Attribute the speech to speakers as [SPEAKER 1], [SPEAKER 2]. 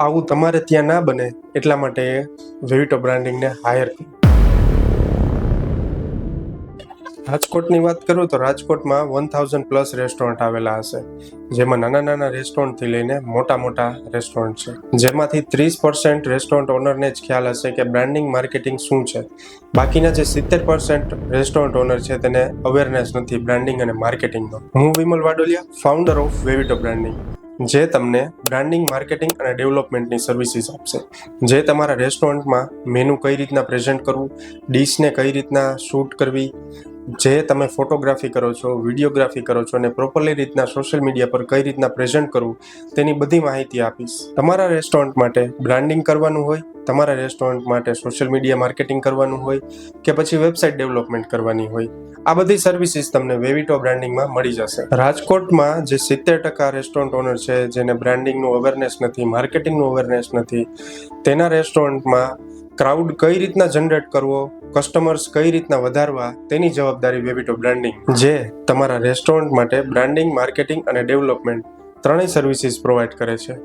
[SPEAKER 1] આવું તમારે ત્યાં ના બને એટલા માટે વેવિટો બ્રાન્ડિંગને હાયર કરો. રાજકોટની વાત કરું તો રાજકોટમાં 1000+ રેસ્ટોરન્ટ આવેલા હશે, જેમાં નાના નાના રેસ્ટોરન્ટથી લઈને મોટા મોટા રેસ્ટોરન્ટ છે. જેમાંથી 30% રેસ્ટોરન્ટ ઓનરને જ ખ્યાલ હશે કે બ્રાન્ડિંગ માર્કેટિંગ શું છે. બાકીના જે 70% રેસ્ટોરન્ટ ઓનર છે તેને અવેરનેસ નથી બ્રાન્ડિંગ અને માર્કેટિંગનો. હું Vimal Vadoliya, founder of Vevito branding, જે તમને બ્રાન્ડિંગ, માર્કેટિંગ અને ડેવલપમેન્ટની સર્વિસીસ આપશે. જે તમારા રેસ્ટોરન્ટમાં મેનુ કઈ રીતના પ્રેઝન્ટ કરવું, ડીશને કઈ રીતના શૂટ કરવી, જે તમે ફોટોગ્રાફી કરો છો, વિડીયોગ્રાફી કરો છો અને પ્રોપરલી રીતના સોશિયલ મીડિયા પર કઈ રીતના પ્રેઝન્ટ કરવું, તેની બધી માહિતી આપીશ. તમારા રેસ્ટોરન્ટ માટે બ્રાન્ડિંગ કરવાનું હોય, તમારા રેસ્ટોરન્ટ માટે સોશિયલ મીડિયા માર્કેટિંગ કરવાનું હોય કે પછી વેબસાઇટ ડેવલપમેન્ટ કરવાની હોય, આ બધી સર્વિસીસ તમને વેવિટો બ્રાન્ડિંગમાં મળી જશે. રાજકોટમાં જે 70% રેસ્ટોરન્ટ ઓનર છે જેને બ્રાન્ડિંગનું અવેરનેસ નથી, માર્કેટિંગનું અવેરનેસ નથી, તેના રેસ્ટોરન્ટમાં ક્રાઉડ કઈ રીતના જનરેટ કરવો, કસ્ટમર્સ કઈ રીતના વધારવા, તેની જવાબદારી વેવિટો બ્રાન્ડિંગ, જે તમારા રેસ્ટોરન્ટ માટે બ્રાન્ડિંગ, માર્કેટિંગ અને ડેવલપમેન્ટ ત્રણેય સર્વિસીસ પ્રોવાઈડ કરે છે.